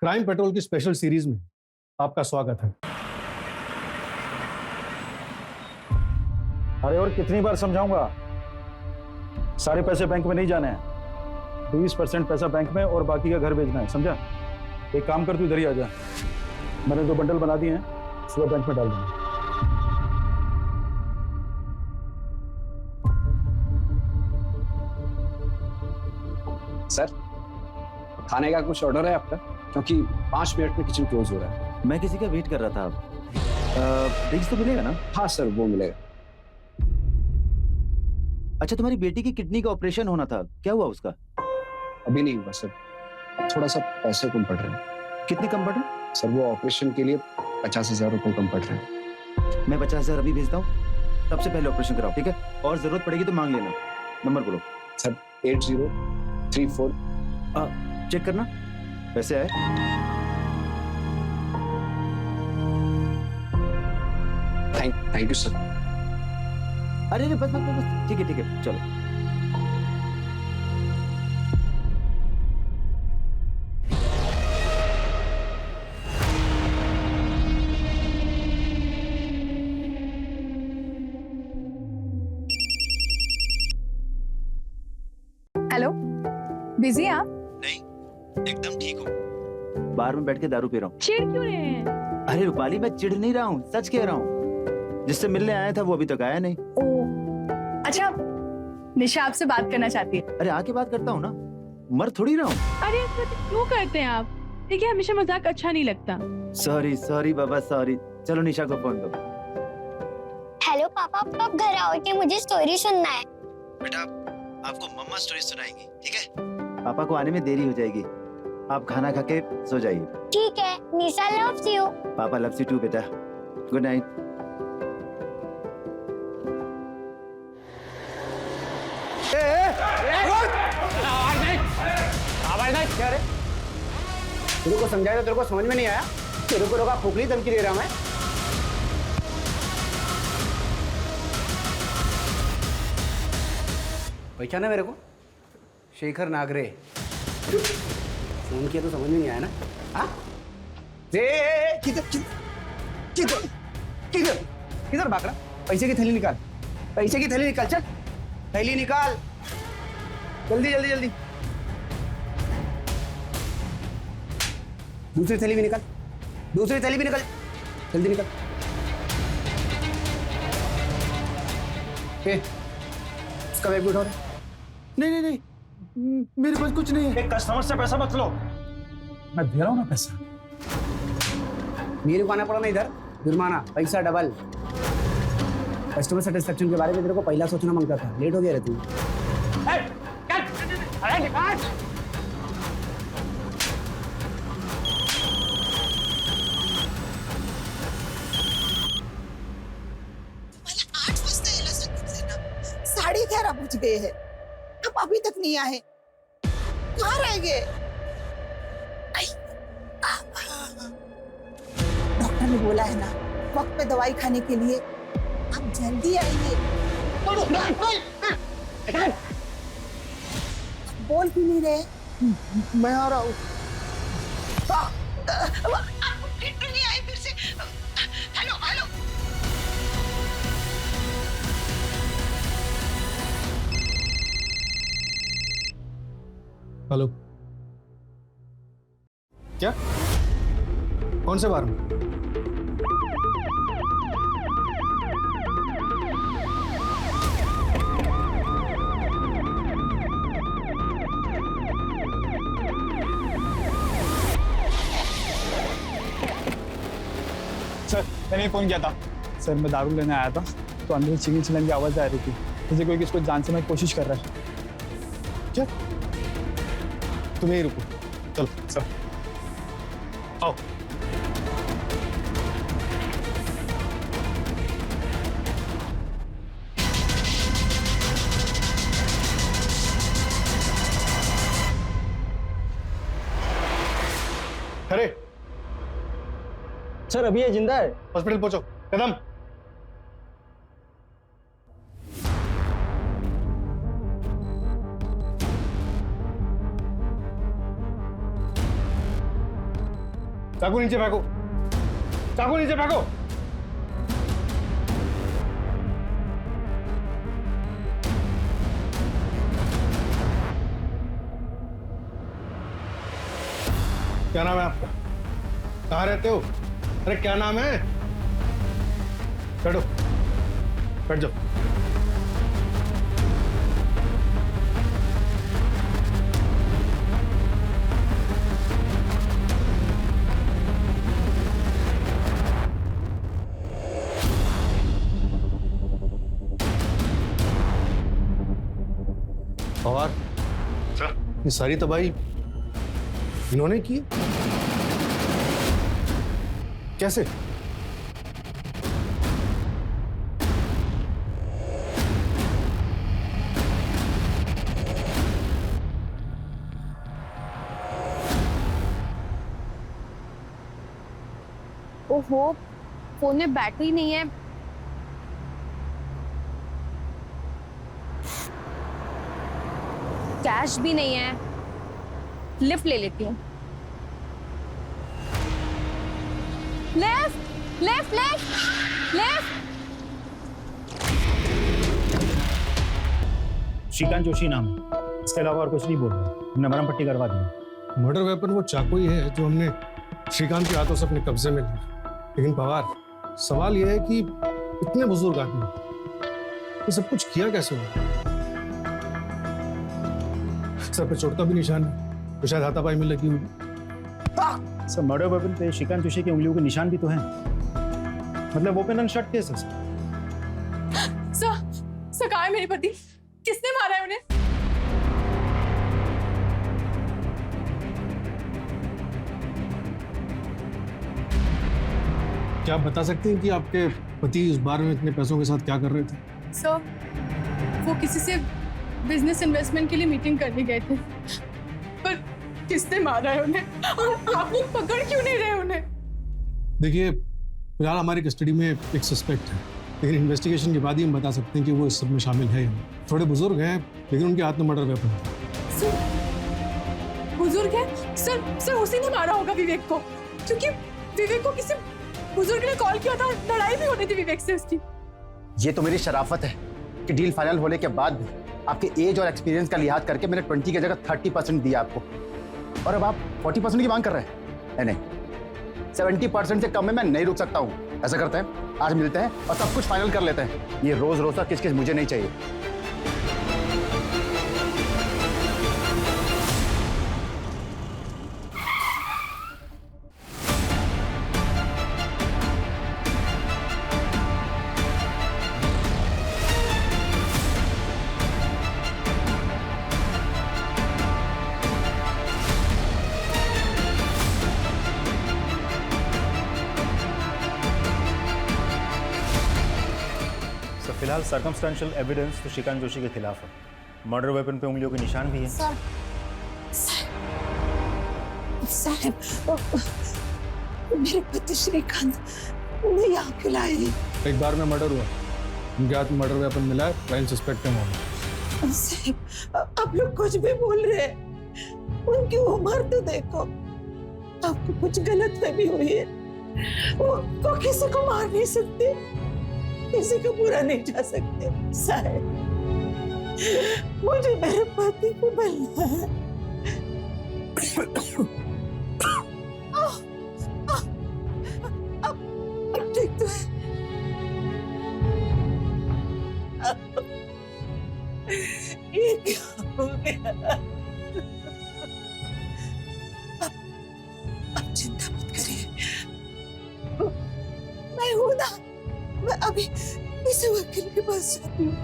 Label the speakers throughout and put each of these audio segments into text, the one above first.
Speaker 1: Crime petrol की special series में आपका स्वागत है।
Speaker 2: अरे और कितनी बार समझाऊंगा, सारे पैसे बैंक में नहीं जाने हैं। 20% पैसा बैंक में और बाकी का घर भेजना है, समझा? एक काम कर, तू इधर ही आ जा। मैंने 2 बंडल बना दिए हैं, सुबह बैंक में डाल दूंगा।
Speaker 3: सर, खाने का कुछ ऑर्डर है आपका? क्योंकि 5 मिनट में किचन क्लोज हो रहा है।
Speaker 4: मैं किसी का वेट कर रहा था। ड्रिंक्स तो मिलेगा ना?
Speaker 3: हाँ सर, वो मिलेगा।
Speaker 4: अच्छा, तुम्हारी बेटी की किडनी का ऑपरेशन होना था, क्या हुआ उसका?
Speaker 3: अभी नहीं हुआ सर, थोड़ा सा पैसे कम पड़ रहे हैं।
Speaker 4: कितने कम पड़ रहे?
Speaker 3: सर, वो ऑपरेशन के लिए 50,000 रुपए कम पड़ रहे हैं।
Speaker 4: मैं 50,000 अभी भेजता हूँ, सबसे पहले ऑपरेशन कराओ, ठीक है? और जरूरत पड़ेगी तो मांग लेना। नंबर बोलो।
Speaker 3: सर 8034।
Speaker 4: चेक करना पैसे आए।
Speaker 3: Thank you sir.
Speaker 4: अरे बस बस बस, ठीक है चलो।
Speaker 5: हेलो, बिजी हैं आप?
Speaker 4: नहीं, एकदम ठीक हूँ। बार में बैठ के दारू पी रहा हूँ।
Speaker 5: चिढ़ क्यों रहे हैं?
Speaker 4: अरे रूपाली, मैं चिढ़ नहीं रहा हूँ, सच कह रहा हूँ। जिससे मिलने आया था वो अभी तक आया नहीं।
Speaker 5: ओ, अच्छा, निशा आपसे बात करना चाहती है।
Speaker 4: अरे आके बात करता हूँ ना, मर थोड़ी रहा हूँ।
Speaker 6: अरे ऐसा क्यों करते हैं आप? देखिए, हमेशा मजाक अच्छा नहीं लगता।
Speaker 4: सॉरी बाबा, सॉरी। चलो निशा को फोन दो।
Speaker 7: हेलो पापा, आप कब घर आओगे? मुझे स्टोरी सुनना है।
Speaker 4: बेटा, आपको मम्मा स्टोरी सुनाएंगी, ठीक है? पापा को आने में देरी हो जाएगी, आप खाना खा के सो जाइए।
Speaker 7: ठीक है, निशा लव्स यू।
Speaker 4: पापा लव्स यू टू बेटा। Good night.
Speaker 8: क्या रे? तेरे को समझाया तो तेरे को समझ में नहीं आया? तेरे को लोग खोखली धमकी दे रहा मैं। पहचाना मेरे को? शेखर नागरे। फोन किया तो समझ में नहीं आया ना? हाँ? किधर भाग रहा? पैसे की थैली निकाल, पैसे की थैली निकाल, चल थैली निकाल, जल्दी जल्दी जल्दी। दूसरी थैली भी निकाल, दूसरी थैली भी निकाल, जल्दी निकाल। इसका बैग भी उठाओ।
Speaker 4: नहीं, मेरे पास कुछ नहीं है।
Speaker 2: एक कस्टमर से पैसा मत लो, मैं दे रहा हूँ ना पैसा।
Speaker 8: मेरे को आना पड़ा ना इधर, जुर्माना, पैसा डबल। कस्टमर सेटिस्फेक्शन के बारे में तेरे को पहला सोचना मांगता था, लेट हो गया रहती।
Speaker 9: साढ़े 11 बज गए हैं, अब अभी तक नहीं आए। कहाँ रह गए? डॉक्टर ने बोला है ना, वक्त पे दवाई खाने के लिए। आप जल्दी आइए। बोल क्यों नहीं रहे?
Speaker 8: मैं आ रहा हूँ।
Speaker 9: नहीं आई फिर से। Hello hello.
Speaker 1: हेलो, क्या? कौन से बार में?
Speaker 10: सर, मैंने फोन किया था। सर, मैं दारू लेने आया था तो अंदर चीनी चलन की आवाज आ रही थी, जैसे कोई किसको जान से मैं कोशिश कर रहा है।
Speaker 1: क्या? तुम यहीं रुको, चलो सर आओ। अरे
Speaker 8: सर, अभी ये जिंदा है।
Speaker 1: हॉस्पिटल पहुंचो। कदम। चाकू नीचे फेंको, चाकू नीचे फेंको। क्या नाम है आपका? कहाँ रहते हो? अरे क्या नाम है? बैठो, बैठ जाओ। और सर, ये सारी तबाही इन्होंने की? कैसे?
Speaker 5: ओहो, फोन में बैटरी नहीं है। कैश भी नहीं है। लिफ्ट ले लेती हूँ। Left left left left.
Speaker 2: Shrikant Joshi नाम है, इसके अलावा और कुछ नहीं बोल रहा। हमने मरहम पट्टी करवा दी।
Speaker 1: मर्डर वेपन वो चाकू ही है जो हमने श्रीकांत के हाथों से अपने कब्जे में लिया। लेकिन पवार, सवाल यह है कि इतने बुजुर्ग आदमी ये सब कुछ किया कैसे होगा? सर पे चोट का भी निशान है, तो शायद हाथापाई में लगी हुई।
Speaker 2: सर मर्डर वेपन पे श्रीकांत जोशी की उंगलियों के निशान भी तो हैं। मतलब ओपन एंड शट केस है सर।
Speaker 6: सर कहाँ है मेरे पति? किसने मारा है उन्हें?
Speaker 1: क्या आप बता सकते हैं कि आपके पति उस बार में इतने पैसों के साथ क्या कर रहे थे?
Speaker 6: सर वो किसी से बिजनेस इन्वेस्टमेंट के लिए मीटिंग करने गए थे, पर किसने मारा है उन्हें और आप लोग पकड़ क्यों नहीं रहे उन्हें?
Speaker 1: देखिए, फिलहाल हमारी कस्टडी में एक सस्पेक्ट है, लेकिन इन्वेस्टिगेशन के बाद ही हम बता सकते हैं कि वो इस सब में शामिल है। थोड़े बुजुर्ग हैं, लेकिन उनके हाथ में मर्डर वेपन है।
Speaker 6: सर बुजुर्ग है? सर उसी ने मारा होगा विवेक को, क्योंकि विवेक को किसी बुजुर्ग ने कॉल किया था। लड़ाई भी होनी थी विवेक से उसकी।
Speaker 8: ये तो मेरी शराफत है कि डील फाइनल होने के बाद भी आपके एज और एक्सपीरियंस का लिहाज करके मैंने 20 की जगह 30% दिया आपको, और अब आप 40% की मांग कर रहे हैं। नहीं, 70% से कम में मैं नहीं रुक सकता हूँ। ऐसा करते हैं, आज मिलते हैं और सब कुछ फाइनल कर लेते हैं। ये रोज रोज का किस मुझे नहीं चाहिए।
Speaker 2: फिलहाल सर्कमस्टेंशियल एविडेंस तो श्रीकांत जोशी के खिलाफ है। मर्डर वेपन पे उंगलियों के निशान भी हैं।
Speaker 9: साहब, मेरे पति श्रीकांत ने यहाँ खिलाई।
Speaker 1: एक बार में मर्डर हुआ, उनके हाथ में मर्डर वेपन मिला है, प्राइम सस्पेक्ट है।
Speaker 9: साहब, आप लोग कुछ भी बोल रहे हैं। उनकी उम्र तो देखो। आपको कुछ गलतफहमी हुई है। वो किसी को मार नहीं सकते, किसी को बुरा नहीं जा सकते। साहब, मुझे मेरे पति को मिलना है। अब ठीक तो है। ये क्या हो गया? अब चिंता मत करिए, मैं हूं ना। मैं अभी इस वकील के पास जाती हूँ।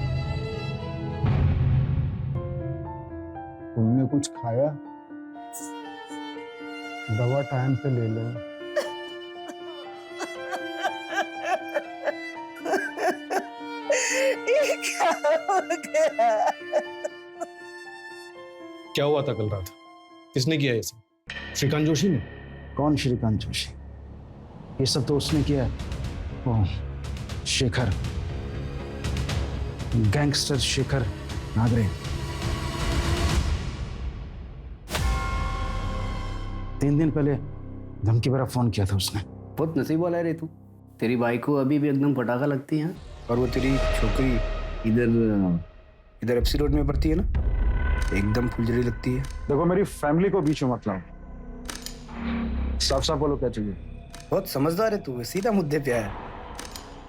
Speaker 1: तुमने कुछ खाया? दवा टाइम पे ले लो।
Speaker 9: ये क्या हो गया?
Speaker 1: क्या हुआ था कल रात? किसने किया ये सब? श्रीकांत जोशी ने?
Speaker 2: कौन श्रीकांत जोशी? ये सब तो उसने किया है। वो शेखर, गैंगस्टर शेखर नागरे। 3 दिन पहले
Speaker 8: धमकी भरा फोन किया था उसने।
Speaker 3: बहुत नसीब वाला है रे तू। तेरी बाइक को अभी भी एकदम पटाखा लगती है। और वो तेरी छोकरी इधर एफसी रोड में पड़ती है ना, एकदम फुलझड़ी लगती है।
Speaker 2: देखो मेरी फैमिली को बीच में मत लाओ, साफ साफ बोलो क्या चाहिए।
Speaker 3: बहुत समझदार है तू, सीधा मुद्दे पे आया।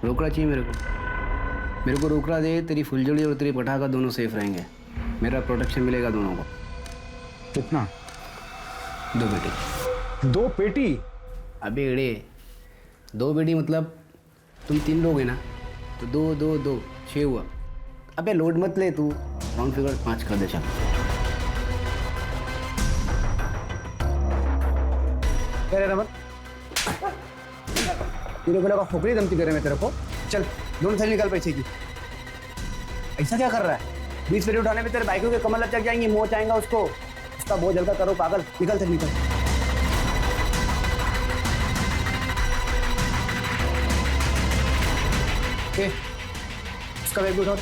Speaker 3: रोकड़ा चाहिए मेरे को रोकड़ा दे। तेरी फुलझड़ी और तेरी पटाखा दोनों सेफ रहेंगे, मेरा प्रोटेक्शन मिलेगा दोनों को।
Speaker 2: कितना?
Speaker 3: 2 पेटी।
Speaker 2: 2 पेटी?
Speaker 3: अबे एड़े, 2 पेटी मतलब तुम 3 लोग हैं ना, तो 2 2 2 6 हुआ। अबे लोड मत ले तू, राउंड फिगर 5 कर दे चल। क्या रे रमन, तेरे को लगा खोपड़ी धमकी दे रहे मैं तेरे को? चल दोनों थैली निकाल पैसे की। ऐसा क्या कर रहा है? 20 पेटी उठाने में तेरे बाइकों के कमर लग जाएंगी, मोच आएगा उसको, उसका बोझ हल्का करो पागल। निकल थैली निकल। उसका बैग उठाओ।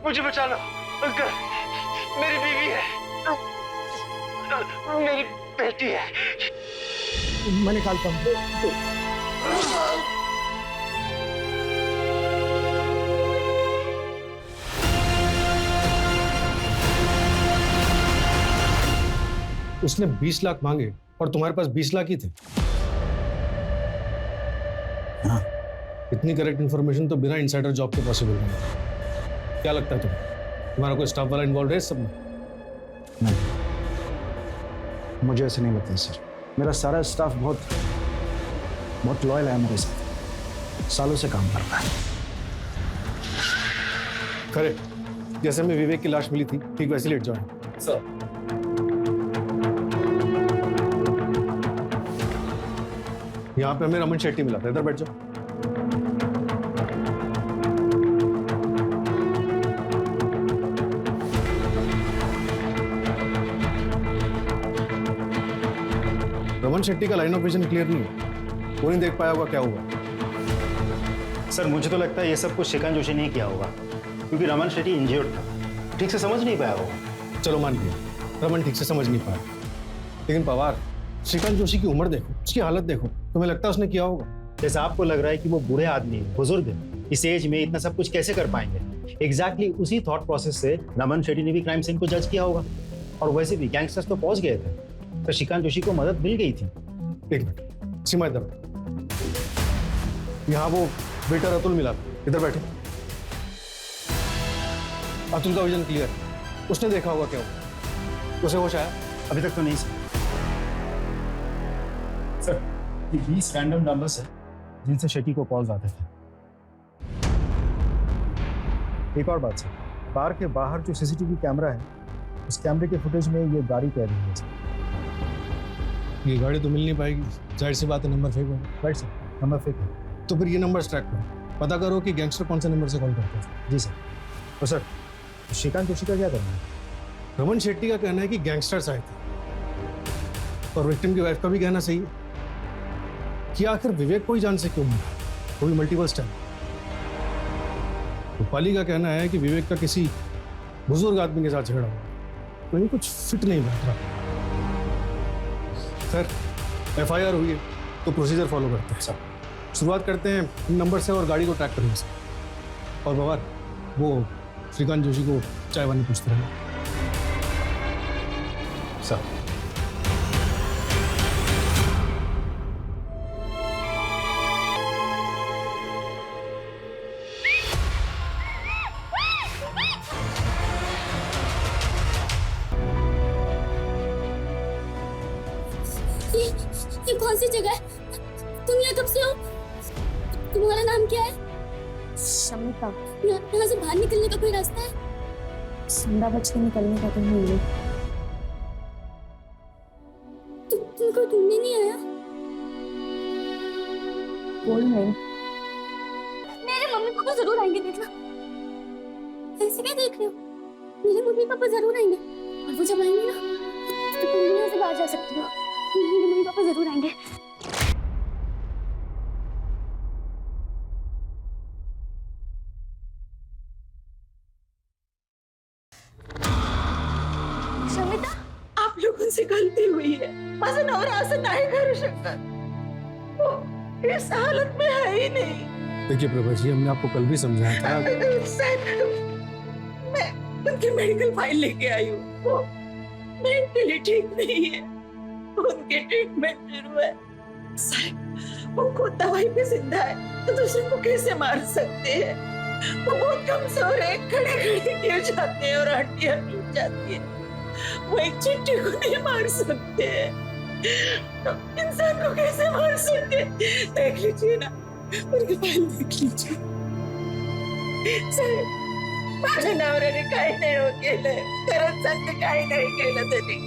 Speaker 11: मुझे बचा लो अंकल, मेरी बीवी है, मेरी बेटी है।
Speaker 1: मैं निकालता हूँ। उसने 20 लाख मांगे और तुम्हारे पास 20 लाख ही थे।
Speaker 8: हाँ।
Speaker 1: इतनी करेक्ट इन्फॉर्मेशन तो बिना इनसाइडर जॉब के पॉसिबल नहीं है। क्या लगता है तुम्हारा कोई स्टाफ वाला इन्वॉल्व है इस सब में?
Speaker 2: नहीं, मुझे ऐसे नहीं लगता सर। मेरा सारा स्टाफ बहुत लॉयल है मेरे साथ, सालों से काम कर रहा है।
Speaker 1: करेक्ट, जैसे में विवेक की लाश मिली थी ठीक वैसे लेट जाओ सर। यहाँ पे हमें रमन शेट्टी मिला था, इधर बैठ जाओ। रमन शेट्टी का लाइन ऑफ विजन क्लियर नहीं है, वो नहीं देख पाया होगा क्या हुआ।
Speaker 12: सर मुझे तो लगता है ये सब कुछ श्रीकांत जोशी ने किया होगा, क्योंकि रमन शेट्टी इंजर्ड था, ठीक से समझ नहीं पाया होगा।
Speaker 1: चलो मान लिया रमन ठीक से समझ नहीं पाया, लेकिन पवार श्रीकांत जोशी की उम्र देखो, उसकी हालत देखो, तुम्हें लगता है उसने किया होगा?
Speaker 12: जैसा आपको लग रहा है कि वो बूढ़े आदमी है, बुजुर्ग है, इस एज में इतना सब कुछ कैसे कर पाएंगे। एग्जैक्टली उसी थॉट प्रोसेस से रमन शेट्टी ने भी क्राइम सीन को जज किया होगा। और वैसे भी गैंगस्टर्स तो पहुंच गए थे, तो श्रीकांत जोशी को मदद मिल गई थी।
Speaker 1: एक मिनट, सीमा इधर, यहाँ वो बेटा अतुल मिला, इधर बैठो। अतुल का विजन क्लियर है, उसने देखा होगा क्या हुआ, उसे होश आया?
Speaker 12: अभी तक तो नहीं सर। 20 रैंडम नंबर्स है जिनसे शेट्टी को कॉल्स आते थे। एक और बात सर, बार के बाहर जो सीसीटीवी कैमरा है, उस कैमरे के फुटेज में ये गाड़ी कैद हुई है सर।
Speaker 1: ये गाड़ी तो मिल नहीं पाएगी, जाहिर सी बात है, नंबर फेक होगा।
Speaker 12: राइट सर, नंबर फेक है।
Speaker 1: तो फिर ये नंबर ट्रैक करो, पता करो कि गैंगस्टर कौन से नंबर से कॉल करते हैं।
Speaker 12: जी सर। तो सर श्रीकांत जोशी का क्या करना है?
Speaker 1: रमन शेट्टी का कहना है कि गैंगस्टर्स आए थे, और विक्टिम की वाइफ का भी कहना सही है कि आखिर विवेक को ही जान से क्यों मिला, वो भी मल्टीपल स्टैंड। रूपाली का कहना है कि विवेक का किसी बुजुर्ग आदमी के साथ झगड़ा हुआ, तो ये कुछ फिट नहीं बैठ रहा। खैर FIR हुई है तो प्रोसीजर फॉलो करते हैं। सब शुरुआत करते हैं इन नंबर से और गाड़ी को ट्रैक करने से। और बवार वो श्रीकांत जोशी को चाय वानी पूछते रहे
Speaker 12: सर।
Speaker 7: ये कौन सी जगह है? तुम यहाँ कब से हो? तुम्हारा नाम क्या है?
Speaker 5: शमिता।
Speaker 7: यहाँ से बाहर निकलने का कोई रास्ता है?
Speaker 5: संडा बच के निकलने का तो नहीं है।
Speaker 7: तुमको ढूंढने नहीं आया?
Speaker 5: कोई नहीं।
Speaker 7: मेरे मम्मी पापा जरूर आएंगे, देखना। ऐसे क्या देख रहे हो? मेरे मम्मी पापा जरूर आएंगे, और वो जब आएंगे ना तो तुम भी यहाँ से बाहर जा सकती हो। मेरे मम्मी पापा जरूर आएंगे।
Speaker 9: त्यांची गलती हुई है। माझा नवरा असं नाही करू शकत। वो इस हालत में है ही नहीं।
Speaker 1: देखिए प्रभा जी, हमने आपको कल भी समझाया था।
Speaker 9: मैं उनकी मेडिकल फाइल लेके आई हूँ। वो मेंटली ठीक नहीं है, उनकी ट्रीटमेंट शुरू है। साहब, वो खुद दवाई पे जिंदा है तो दूसरे को कैसे मार सकते हैं? वो बहुत कमजोर है, खड़े खड़े गिर जाते हैं और हड्डियां टूट जाती है। वो एक चिट्ठी को नहीं मार सकते हैं, तो इंसान को कैसे मार सकते हैं? देख लीजिए ना, उनकी फाइल देख लीजिए। साहेब, माझ्या नवऱ्याने काही नाही हो केलंय, खरंच सांगते काही नाही केलं त्यांनी।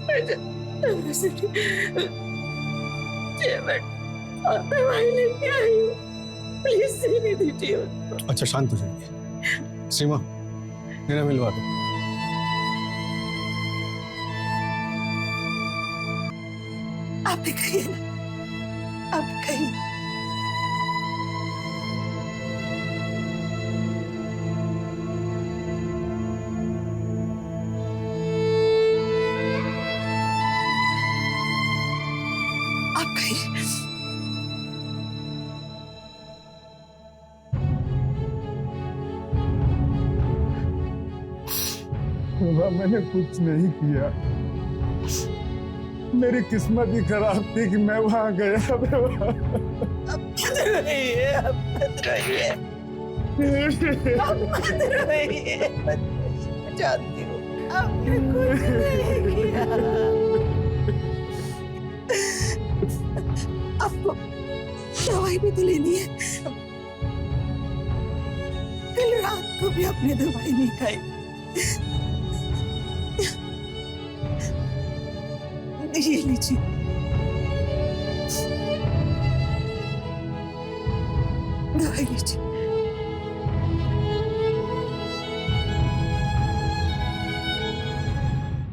Speaker 9: माझ्या नवऱ्यासाठी जेवण और दवाई लेके आई हूँ, प्लीज देने दीजिए उनको।
Speaker 1: अच्छा शांत हो जाइए। सीमा, मेरा मिलवा दो।
Speaker 9: आप भी कहिए ना, आप कहिए। आप कहिए।
Speaker 10: मैंने कुछ नहीं किया, मेरी किस्मत ही खराब थी कि मैं वहां गया।
Speaker 9: अब मत रोइए, अब मत रोइए, अब मत रोइए। मैं जानती हूँ आपने कुछ नहीं किया। आपको दवाई भी तो लेनी है। कल रात को भी आपने दवाई नहीं खाई। ये लीजिए, दवाई लीजिए।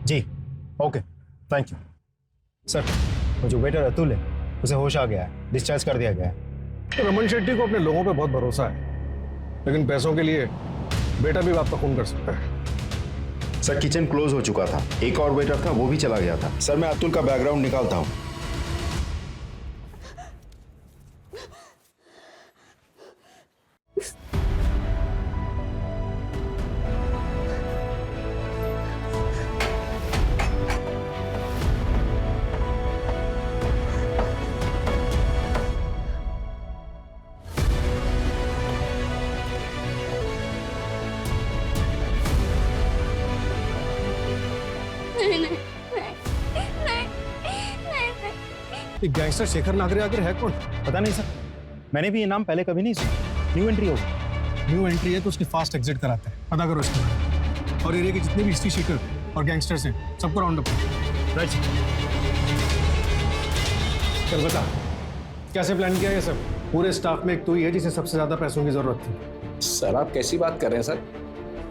Speaker 12: जी ओके, थैंक यू सर। वो जो वेटर अतुल है, उसे होश आ गया है, डिस्चार्ज कर दिया गया है।
Speaker 1: तो रमन शेट्टी को अपने लोगों पे बहुत भरोसा है, लेकिन पैसों के लिए बेटा भी आपका खून कर सकता है।
Speaker 13: सर किचन क्लोज हो चुका था, एक और वेटर था वो भी चला गया था। सर मैं अतुल का बैकग्राउंड निकालता हूँ।
Speaker 1: ये गैंगस्टर शेखर नागरे आखिर है कौन?
Speaker 12: पता नहीं सर, मैंने भी ये नाम पहले कभी नहीं सुना। न्यू एंट्री होगी।
Speaker 1: न्यू एंट्री है तो उसकी फास्ट एग्जिट कराते हैं, पता करो इसके बारे में। और एरिया के जितने भी हिस्ट्री शेकर और गैंगस्टर्स हैं, सबको राउंड अप करो।
Speaker 12: राइट।
Speaker 1: चल बता, कैसे प्लान किया ये सब? पूरे स्टाफ में एक तो ही है जिसे सबसे ज्यादा पैसों की जरूरत थी।
Speaker 14: सर आप कैसी बात कर रहे हैं सर?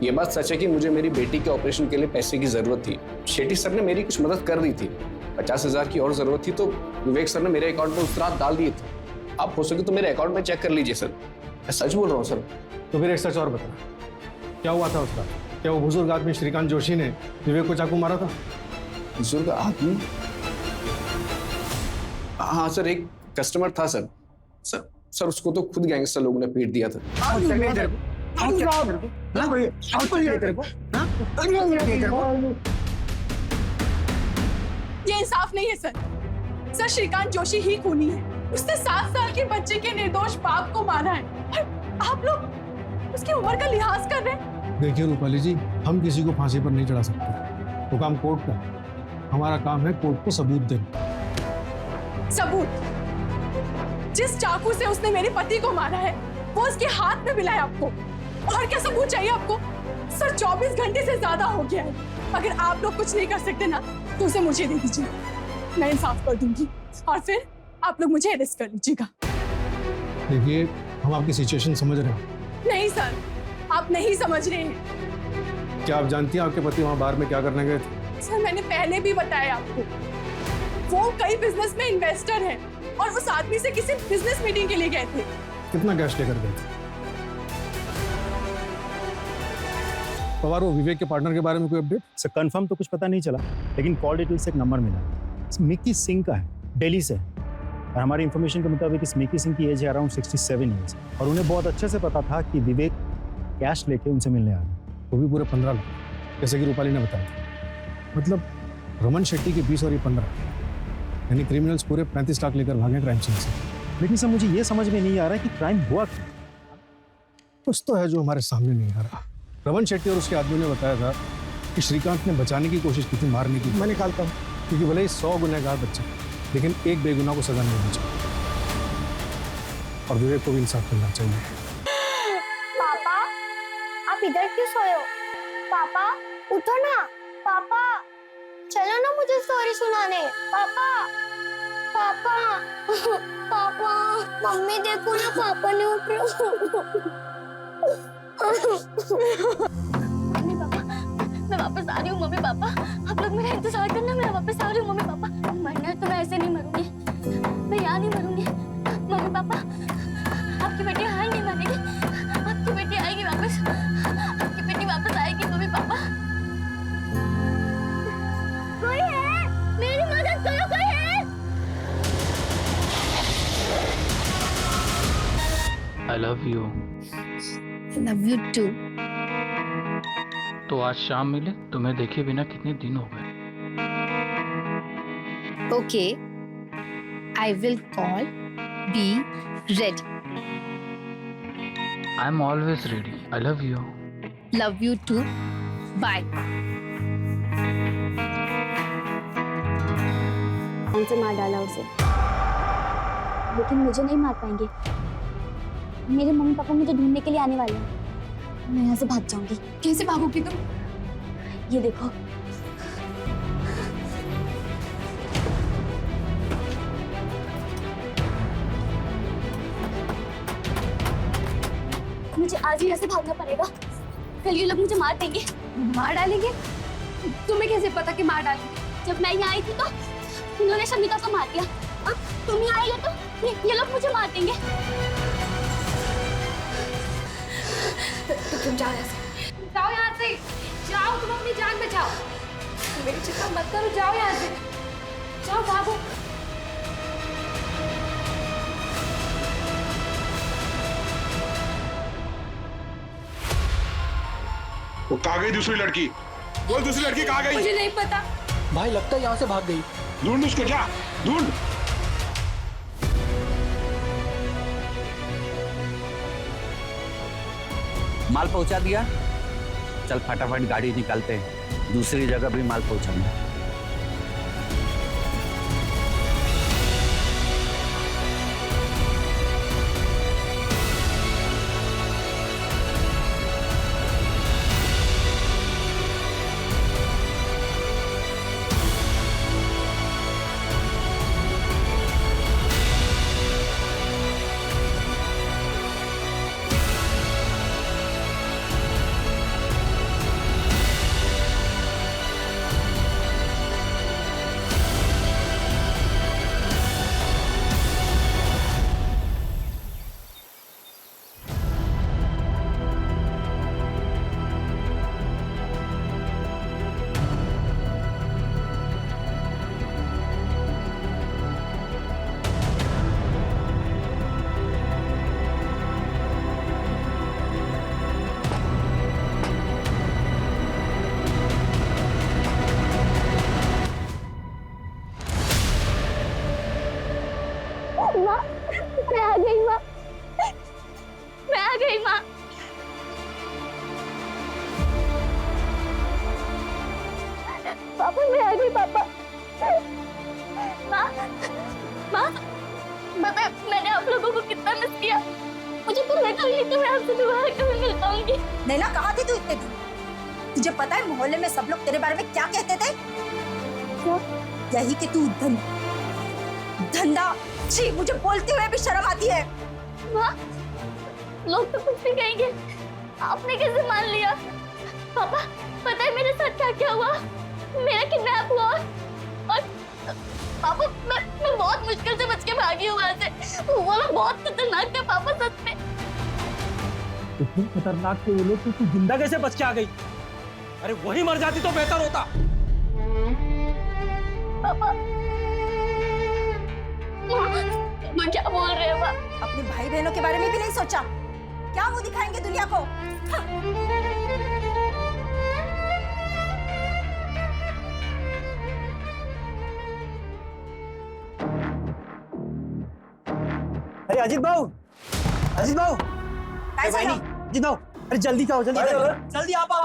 Speaker 14: ये बात सच है कि मुझे मेरी बेटी के ऑपरेशन के लिए पैसे की जरूरत थी। शेट्टी सर ने मेरी कुछ मदद कर दी थी। 50,000 की और जरूरत थी तो विवेक सर ने मेरे अकाउंट में उस रात डाल दिए थे। आप हो सके तो मेरे अकाउंट में चेक कर लीजिए सर, मैं सच बोल रहा हूँ सर।
Speaker 1: तो फिर एक सच और बता, क्या हुआ था उसका? क्या वो बुजुर्ग आदमी श्रीकांत जोशी ने विवेक को चाकू मारा था?
Speaker 14: बुजुर्ग आदमी? हाँ सर, एक कस्टमर था सर। सर उसको तो खुद गैंगस्टर लोगों ने पीट दिया था।
Speaker 6: ये इंसाफ नहीं है सर। श्रीकांत जोशी ही खूनी है। उसने 7 साल के बच्चे के निर्दोष बाप को मारा है और आप लोग उसकी उम्र का लिहाज कर रहे हैं।
Speaker 1: देखिए रूपाली जी, हम किसी को फांसी पर नहीं चढ़ा सकते, वो काम कोर्ट का। हमारा काम है कोर्ट को सबूत देना।
Speaker 6: सबूत? जिस चाकू से उसने मेरे पति को मारा है वो उसके हाथ में मिला है आपको, और क्या सबूत चाहिए आपको? सर 24 घंटे से ज्यादा हो गया है। अगर आप लोग कुछ नहीं कर सकते ना तो उसे मुझे दे दीजिए, मैं इंसाफ कर दूंगी और फिर आप लोग मुझे अरेस्ट कर लीजिएगा।
Speaker 1: देखिए हम आपकी सिचुएशन समझ रहे हैं।
Speaker 6: नहीं सर, आप नहीं समझ रहे हैं।
Speaker 1: क्या आप जानती हैं आपके पति वहां बाहर में क्या करने गए थे?
Speaker 6: सर मैंने पहले भी बताया आपको, वो कई बिजनेस में इन्वेस्टर है और उस आदमी से किसी बिजनेस मीटिंग के लिए गए थे।
Speaker 1: कितना कैश लेकर गए थे? पवार, वो विवेक के पार्टनर के बारे में कोई अपडेट?
Speaker 12: सर कंफर्म तो कुछ पता नहीं चला, लेकिन कॉल डिटेल से एक नंबर मिला, मिकी सिंह का है, दिल्ली से। और हमारी इन्फॉर्मेशन के मुताबिक इस मिकी सिंह की एज है अराउंड 67 ईयर्स, और उन्हें बहुत अच्छे से पता था कि विवेक कैश लेके उनसे मिलने आ रहा है।
Speaker 1: वो भी पूरे 15 लाख, जैसे कि रूपाली ने बताया। मतलब रमन शेट्टी के 20 और ये 15, यानी क्रिमिनल्स पूरे 35 लाख लेकर भागे क्राइम सीन से।
Speaker 12: लेकिन सर मुझे ये समझ में नहीं आ रहा है कि क्राइम हुआ क्या।
Speaker 1: कुछ तो है जो हमारे सामने नहीं आ रहा। रमन शेट्टी और उसके आदमी ने बताया था कि श्रीकांत ने बचाने की कोशिश की थी, मारने की। मैं निकालता हूँ, क्योंकि भले ही 100 गुनहगार बच्चे, लेकिन एक बेगुनाह को सजा नहीं होनी चाहिए, और विवेक को भी इंसाफ मिलना चाहिए।
Speaker 7: पापा, आप इधर क्यों सोए हो? पापा, उठो ना। पापा, चलो ना मुझे स्टोरी सुनाने। पापा, पापा, पापा, मम्मी देखो ना, पापा नहीं उठ रहे। मम्मी पापा, मैं वापस आ रही हूँ। मम्मी पापा, आप लोग मेरा इंतजार करना, मैं वापस आ रही हूँ। मम्मी पापा, मरना है तो मैं ऐसे नहीं मरूंगी, मैं यहाँ नहीं मरूंगी। मम्मी पापा, आपकी बेटी हार नहीं मानेगी, आपकी बेटी आएगी वापस, आपकी बेटी वापस आएगी। मम्मी पापा, कोई है? मेरी मदद करो, कोई है?
Speaker 15: I love you.
Speaker 5: Love you too.
Speaker 15: तो आज शाम मिले, तुम्हें देखे बिना कितने दिन हो गए।
Speaker 5: Okay, I will call, be ready.
Speaker 15: I am always ready. I love you.
Speaker 5: Love you too, bye.
Speaker 7: से मार डाला उसे, लेकिन मुझे नहीं मार पाएंगे। मेरे मम्मी पापा मुझे ढूंढने के लिए आने वाले हैं। मैं यहाँ से भाग जाऊंगी।
Speaker 5: कैसे भागोगी तुम?
Speaker 7: ये देखो, मुझे आज ही यहाँ से भागना पड़ेगा, कल ये लोग मुझे मार देंगे।
Speaker 5: मार डालेंगे? तुम्हें कैसे पता कि मार डालेंगे?
Speaker 7: जब मैं यहाँ आई थी तो उन्होंने शमिता को मार दिया, अब तुम ही आई हो तो ये लोग मुझे मार देंगे।
Speaker 5: तुम जाओ यहाँ से, जाओ यहाँ से, जाओ, तुम अपनी जान बचाओ। मेरी चिंता मत करो, जाओ यहाँ से, जाओ, भागो।
Speaker 16: वो कहाँ गई दूसरी लड़की? बोल, दूसरी लड़की कहाँ गई?
Speaker 5: मुझे नहीं पता
Speaker 15: भाई, लगता है यहाँ से भाग गई।
Speaker 16: ढूंढ उसको, जा ढूंढ।
Speaker 17: माल पहुंचा दिया, चल फटाफट गाड़ी निकालते हैं, दूसरी जगह भी माल पहुंचाना।
Speaker 7: माँ, मैं आ गई माँ, मैं आ गई माँ। पापा, मैं आ गई पापा। माँ, माँ, मैंने आप लोगों को कितना मिस किया। मुझे तो लगा ही नहीं कि मैं आपसे दोबारा कभी मिल पाऊंगी।
Speaker 18: नैना, कहाँ थी तू इतने दिन? तुझे पता है मोहल्ले में सब लोग तेरे बारे में क्या कहते थे?
Speaker 7: क्या?
Speaker 18: यही कि तू धंधा। छी, मुझे बोलते हुए भी शर्म आती है।
Speaker 7: माँ, लोग तो कुछ भी कहेंगे, आपने कैसे मान लिया? पापा, पता है मेरे साथ क्या क्या हुआ? मेरा किडनैप हुआ, और पापा मैं बहुत मुश्किल से बच के भागी हूँ वहाँ से। वो लोग बहुत खतरनाक थे पापा, सच में।
Speaker 10: इतने खतरनाक थे वो लोग, तो तू जिंदा कैसे बच के आ गई?
Speaker 11: अरे वही मर जाती तो बेहतर होता।
Speaker 7: पापा माँ क्या बोल रहे हैं माँ?
Speaker 18: अपने भाई बहनों के बारे में भी नहीं सोचा? क्या मुंह दिखाएंगे दुनिया को?
Speaker 3: अरे अजीत भाऊ, अजीत भाऊ, अजीत भाऊ, अरे जल्दी आओ, जल्दी जल्दी आप आओ,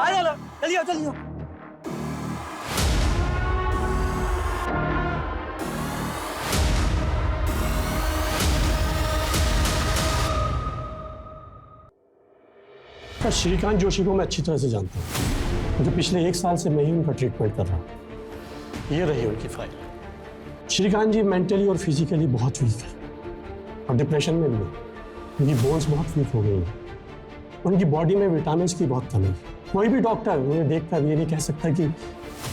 Speaker 3: जल्दी आओ, जल्दी आओ।
Speaker 19: श्रीकांत जोशी को मैं अच्छी तरह से जानता हूँ, क्योंकि पिछले 1 साल से मैं ही उनका ट्रीटमेंट कर रहा हूँ। ये रही उनकी फाइल। श्रीकांत जी मेंटली और फिजिकली बहुत वीक है और डिप्रेशन में भी है। उनकी बोन्स बहुत वीक हो गई हैं। उनकी बॉडी में विटामिन की बहुत कमी है। कोई भी डॉक्टर उन्हें देखकर ये नहीं कह सकता कि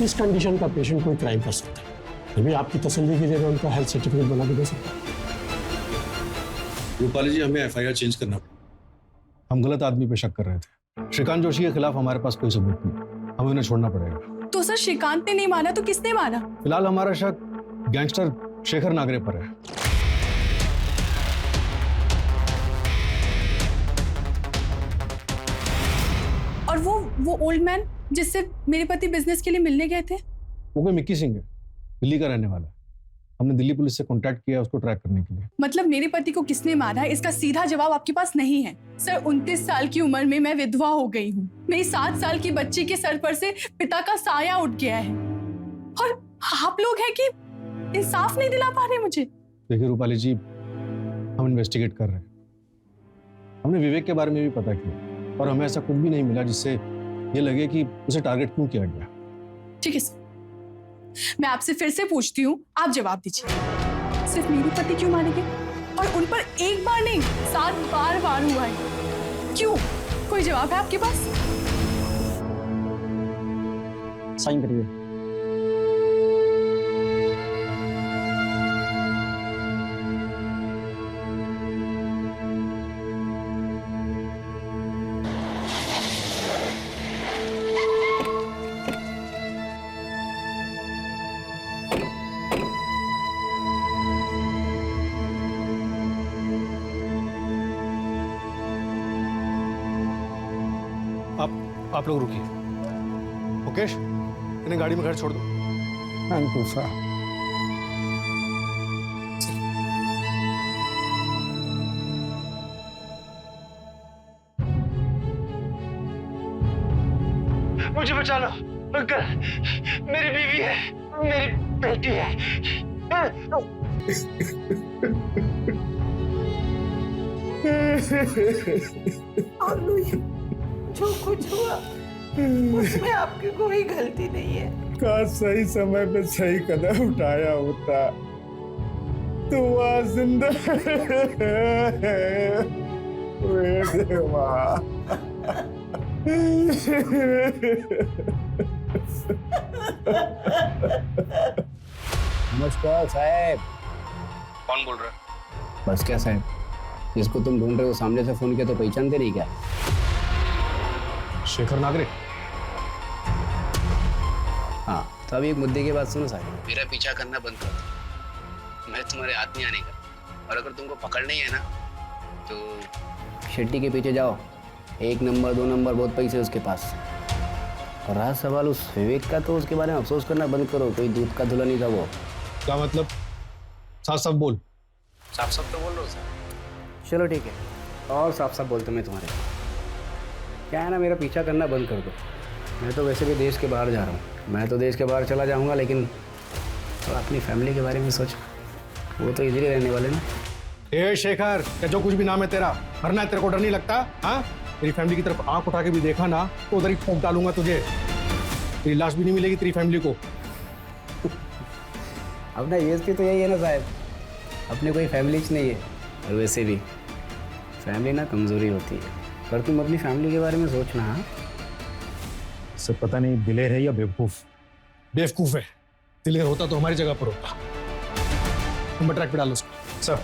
Speaker 19: इस कंडीशन का पेशेंट कोई क्राइम कर सकता है। फिर भी आपकी तसल्ली के लिए मैं उनका हेल्थ सर्टिफिकेट बना के दे सकता हूँ।
Speaker 1: रूपाली जी, हमें FIR चेंज करना पड़ा। हम गलत आदमी पे शक कर रहे थे। श्रीकांत जोशी के खिलाफ हमारे पास कोई सबूत नहीं, हमें उन्हें छोड़ना पड़ेगा।
Speaker 6: तो सर श्रीकांत ने नहीं माना तो किसने माना?
Speaker 1: फिलहाल हमारा शक गैंगस्टर शेखर नागरे पर है।
Speaker 6: और वो ओल्ड मैन जिससे मेरे पति बिजनेस के लिए मिलने गए थे?
Speaker 1: वो कोई मिक्की सिंह है, दिल्ली का रहने वाला है। हमने दिल्ली पुलिस से कांटेक्ट किया उसको ट्रैक करने के लिए।
Speaker 6: मतलब मेरे पति को किसने मारा है इसका सीधा जवाब आपके पास नहीं है? सर 29 साल की उम्र में मैं विधवा हो गई हूँ। मेरी 7 साल की बच्ची के सर पर से पिता का साया उठ गया है और आप लोग हैं कि इंसाफ नहीं दिला पा रहे मुझे।
Speaker 1: देखिए रूपाली जी, हम इन्वेस्टिगेट कर रहे हैं। हमने विवेक के बारे में भी पता किया और हमें ऐसा कुछ भी नहीं मिला जिससे ये लगे कि उसे टारगेट क्यों किया गया।
Speaker 6: ठीक है सर, मैं आपसे फिर से पूछती हूँ, आप जवाब दीजिए। सिर्फ मेरे पति क्यों मारे गए? और उन पर एक बार नहीं 7 बार वार हुआ है। क्यों? कोई जवाब है आपके पास?
Speaker 19: साइन करिए।
Speaker 1: आप लोग रुकिए। मुकेश, इन्हें गाड़ी में घर छोड़ दो।
Speaker 19: Thank you sir.
Speaker 11: मुझे बचा लो अंकल, मेरी बीवी है, मेरी बेटी है।
Speaker 9: जो कुछ हुआ उसमें आपकी कोई गलती नहीं है।
Speaker 20: काश सही समय पे सही कदम उठाया होता तो वह जिंदा।
Speaker 3: नमस्कार साहब।
Speaker 14: कौन बोल रहा है?
Speaker 3: बस क्या साहब, जिसको तुम ढूंढ रहे हो सामने से फोन किया तो पहचानते नहीं क्या?
Speaker 1: शेखर नागरे।
Speaker 3: हाँ, तो अभी एक मुद्दे की बात सुनो साहब।
Speaker 14: मेरा पीछा करना बंद कर दो, मैं तुम्हारे हाथ में आने का। और अगर तुमको पकड़ना ही है ना तो
Speaker 3: शेट्टी के पीछे जाओ। 1 नंबर 2 नंबर बहुत पैसे उसके पास। और रहा सवाल उस विवेक का, तो उसके बारे में अफसोस करना बंद करो। कोई दूध का धुला नहीं था वो।
Speaker 1: क्या मतलब? साफ साफ बोल।
Speaker 14: साफ साफ तो बोल रहा हूँ सर।
Speaker 3: चलो ठीक है, और साफ साफ बोलते मैं तुम्हारे। क्या है ना, मेरा पीछा करना बंद कर दो। मैं तो वैसे भी देश के बाहर जा रहा हूँ। मैं तो देश के बाहर चला जाऊँगा, लेकिन तो अपनी फैमिली के बारे में सोच। वो तो इधर ही रहने वाले ना।
Speaker 1: ए शेखर, क्या जो कुछ भी नाम है तेरा, मरना है तेरे को डर नहीं लगता? हाँ, तेरी फैमिली की तरफ आंख उठा के भी देखा ना तो उधर ही ठोक डालूंगा तुझे। तेरी लाश भी नहीं मिलेगी तेरी फैमिली को।
Speaker 3: अपना यूएसपी तो यही है ना साहब, अपने कोई फैमिली नहीं है। और वैसे भी फैमिली ना कमजोरी होती है, पर तुम अपनी फैमिली के बारे में सोचना। हाँ,
Speaker 1: सब पता नहीं दिलेर है या बेवकूफ। बेवकूफ है। दिलेर होता तो हमारी जगह पर होता। नंबर ट्रैक पे डालो उसको। सर।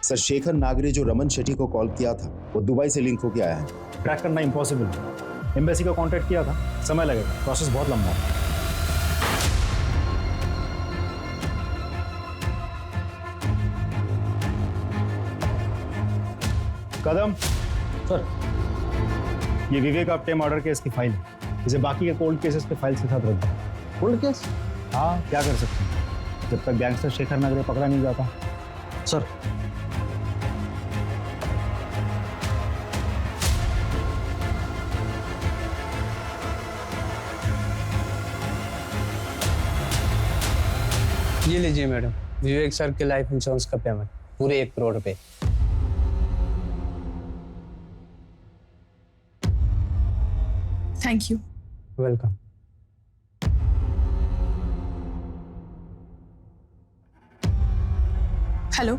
Speaker 13: सर शेखर नागरे जो रमन शेट्टी को कॉल किया था वो दुबई से लिंक होके आया है।
Speaker 2: ट्रैक करना इम्पॉसिबल है। एम्बेसी का कांटेक्ट किया था, समय लगेगा, प्रोसेस बहुत लंबा है। कदम सर, ये विवेक आप्टे मर्डर केस की फाइल है, इसे बाकी के कोल्ड केसेस के फाइल के साथ रख दो।
Speaker 8: Cold case?
Speaker 2: हाँ, क्या कर सकते हैं जब तक गैंगस्टर शेखर नागरे पकड़ा नहीं जाता।
Speaker 1: सर,
Speaker 3: ये लीजिए मैडम, विवेक सर के लाइफ इंश्योरेंस का पेमेंट पूरे 1 करोड़ रुपए।
Speaker 6: Thank you.
Speaker 3: Welcome.
Speaker 6: Hello,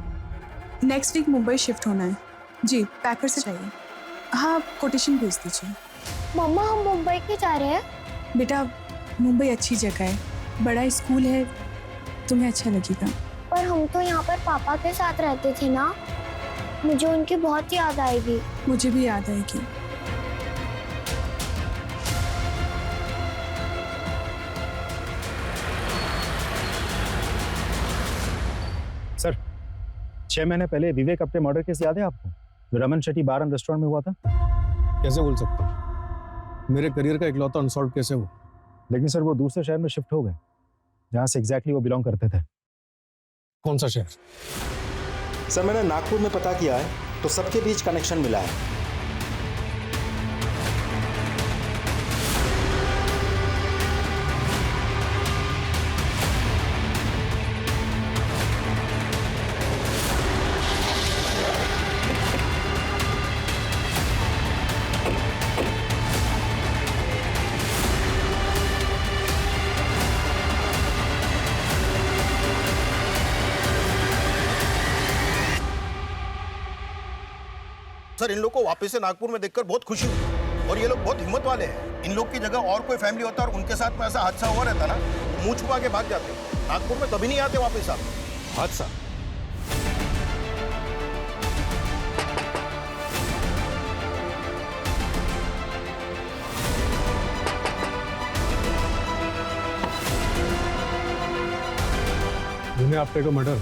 Speaker 6: next week Mumbai shift होना है जी, पैकर से चाहिए। हाँ, कोटेशन भेज दीजिए।
Speaker 7: मम्मा हम मुंबई क्यों जा रहे हैं?
Speaker 6: बेटा, मुंबई अच्छी जगह है, बड़ा स्कूल है, तुम्हें अच्छा लगेगा।
Speaker 7: पर हम तो यहाँ पर पापा के साथ रहते थे ना, मुझे उनकी बहुत याद आएगी।
Speaker 6: मुझे भी याद आएगी।
Speaker 2: सर, 6 महीने पहले विवेक अपने मर्डर केस याद है आपको, जो रमन शेट्टी बार एंड रेस्टोरेंट में हुआ था?
Speaker 1: कैसे बोल सकता हूँ, मेरे करियर का इकलौता अनसॉल्व केस है वो।
Speaker 2: लेकिन सर वो दूसरे शहर में शिफ्ट हो गए जहां से एग्जैक्टली वो बिलोंग करते थे।
Speaker 1: कौन सा शहर?
Speaker 12: सर मैंने नागपुर में पता किया है तो सबके बीच कनेक्शन मिला है।
Speaker 8: सर, इन लोग को वापस से नागपुर में देखकर बहुत खुशी हुई और ये लोग बहुत हिम्मत वाले हैं। इन लोग की जगह और कोई फैमिली होता और उनके साथ में ऐसा हादसा हुआ रहता ना, मुंह छुपा के भाग जाते। नागपुर में कभी नहीं आते वापस आप। हादसा
Speaker 1: विनय आप्टे का मर्डर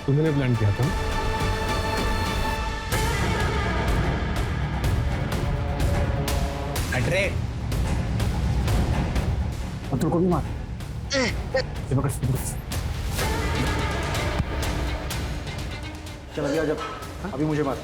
Speaker 1: तुमने प्लान किया था?
Speaker 2: अतुल को भी मार।
Speaker 8: चल गया जब, अभी मुझे मार।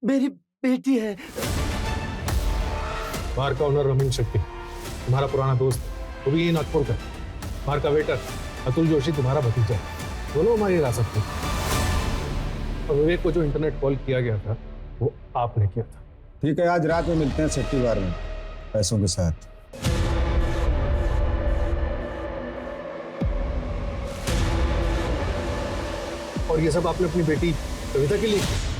Speaker 11: मेरी बेटी है।
Speaker 1: बार का ओनर रमन शेट्टी तुम्हारा पुराना दोस्त, वो भी यही नागपुर का। बार का वेटर अतुल जोशी तुम्हारा भतीजा है। दोनों हमारी हिरासत में। और विवेक को जो इंटरनेट कॉल किया गया था वो आपने किया था।
Speaker 20: ठीक है, आज रात में मिलते हैं शेट्टी बार में पैसों के साथ।
Speaker 1: और ये सब आपने अपनी बेटी कविता के लिए किया?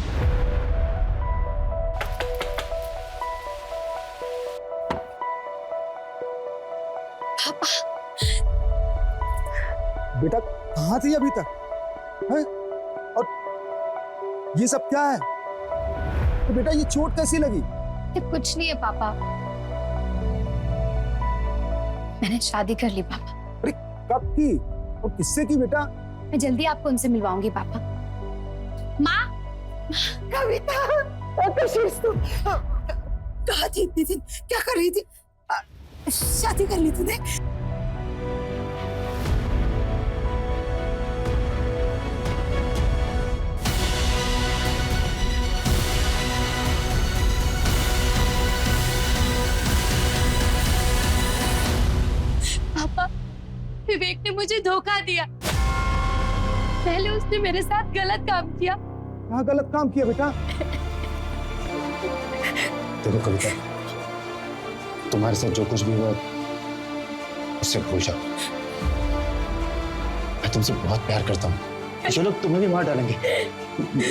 Speaker 20: बेटा कहाँ थी अभी तक है? और ये सब क्या है? तो बेटा ये चोट कैसी लगी?
Speaker 5: ये कुछ नहीं है पापा, मैंने शादी कर ली पापा।
Speaker 20: अरे कब की और किससे की बेटा?
Speaker 5: मैं जल्दी आपको उनसे मिलवाऊंगी पापा। माँ,
Speaker 9: कविता, कहाँ थी इतनी दिन? क्या कर रही थी? शादी कर ली तूने?
Speaker 5: पापा, विवेक ने मुझे धोखा दिया। पहले उसने मेरे साथ गलत काम किया।
Speaker 20: कहाँ गलत काम किया बेटा?
Speaker 8: देखो कविता, तुम्हारे साथ जो कुछ भी हुआ उससे भूल जाओ। मैं तुमसे बहुत प्यार करता हूँ। जो लोग तुम्हें भी मार डालेंगे,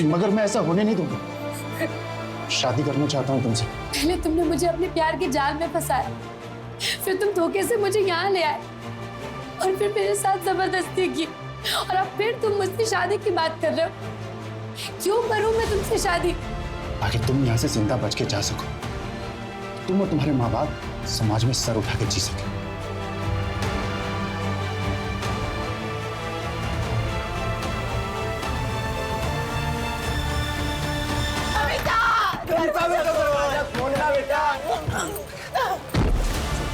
Speaker 8: मगर मैं ऐसा होने नहीं दूंगा। शादी करना चाहता हूँ तुमसे।
Speaker 5: पहले तुमने मुझे अपने प्यार के जाल में फंसाया, फिर तुम धोखे से मुझे यहाँ ले आए और फिर मेरे साथ जबरदस्ती की, और अब फिर तुम मुझसे शादी की बात कर रहे हो। क्यों करूं मैं तुमसे शादी?
Speaker 8: ताकि तुम यहाँ से जिंदा बच के जा सको, तुम और तुम्हारे माँ बाप समाज में सर उठा के जी सके।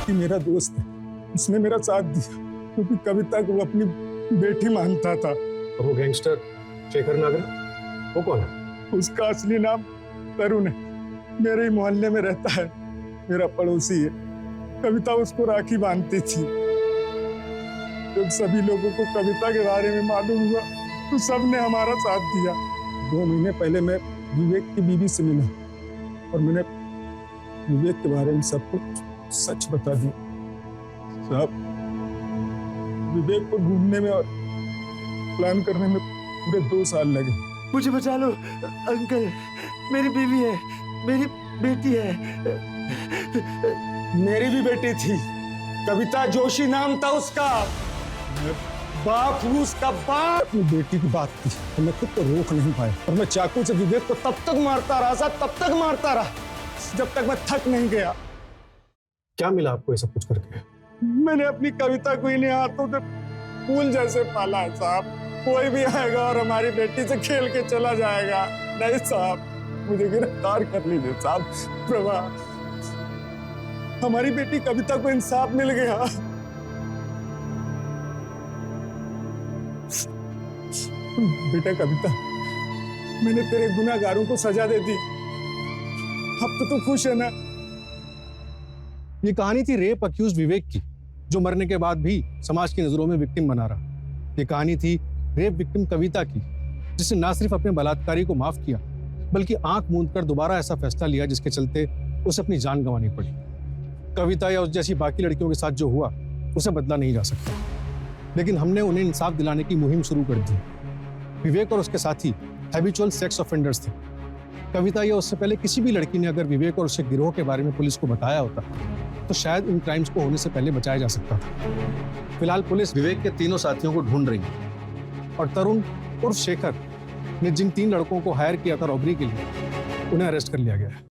Speaker 20: कि मेरा दोस्त है, उसने मेरा साथ दिया क्योंकि कविता को वो अपनी बेटी मानता था।
Speaker 1: वो गैंगस्टर शेखर नागरा, वो कौन है?
Speaker 20: उसका असली नाम तरुण है, मेरे ही मोहल्ले में रहता है, मेरा पड़ोसी है। कविता उसको राखी बांधती थी। जब सभी लोगों को कविता के बारे में मालूम हुआ तो सबने हमारा साथ दिया। 2 महीने पहले मैं विवेक की बीवी से मिला और मैंने विवेक के बारे में सब कुछ सच बता दिया। साहब, विवेक को ढूंढने में और प्लान करने में पूरे 2 साल लगे।
Speaker 4: मुझे बचा लो अंकल, मेरी बीवी है, मेरी बेटी है।
Speaker 20: मेरी भी बेटी थी, कविता जोशी नाम था उसका। बाप हूँ उसका बाप। अपनी बेटी की बात थी तो मैं खुद को रोक नहीं पाया और मैं चाकू से विवेक को तब तक मारता रहा साहब, तब तक मारता रहा जब तक मैं थक नहीं गया।
Speaker 1: क्या मिला आपको ये सब कुछ करके?
Speaker 20: मैंने अपनी कविता को इन्हीं हाथों से फूल जैसे पाला है साहब। कोई भी आएगा और हमारी बेटी से खेल के चला जाएगा। नहीं साहब, मुझे गिरफ्तार कर लीजिए साहब। प्रभा, हमारी बेटी कविता को इंसाफ मिल गया। बेटा कविता, मैंने तेरे गुनाहगारों को सजा दे दी, अब तो तू खुश है ना?
Speaker 1: ये कहानी थी रेप अक्यूज विवेक की, जो मरने के बाद भी समाज की नजरों में विक्टिम बना रहा। ये कहानी थी रेप विक्टिम कविता की, जिसने ना सिर्फ अपने बलात्कारी को माफ किया बल्कि आंख मूंद कर दोबारा ऐसा फैसला लिया जिसके चलते उसे अपनी जान गंवानी पड़ी। कविता या उस जैसी बाकी लड़कियों के साथ जो हुआ उसे बदला नहीं जा सकता, लेकिन हमने उन्हें इंसाफ दिलाने की मुहिम शुरू कर दी। विवेक और उसके साथी हैबिचुअल सेक्स ऑफेंडर्स थे। कविता या उससे पहले किसी भी लड़की ने अगर विवेक और उसके गिरोह के बारे में पुलिस को बताया होता तो शायद इन क्राइम्स को होने से पहले बचाया जा सकता था। फिलहाल पुलिस विवेक के तीनों साथियों को ढूंढ रही है और तरुण उर्फ शेखर ने जिन 3 लड़कों को हायर किया था रॉबरी के लिए, उन्हें अरेस्ट कर लिया गया है।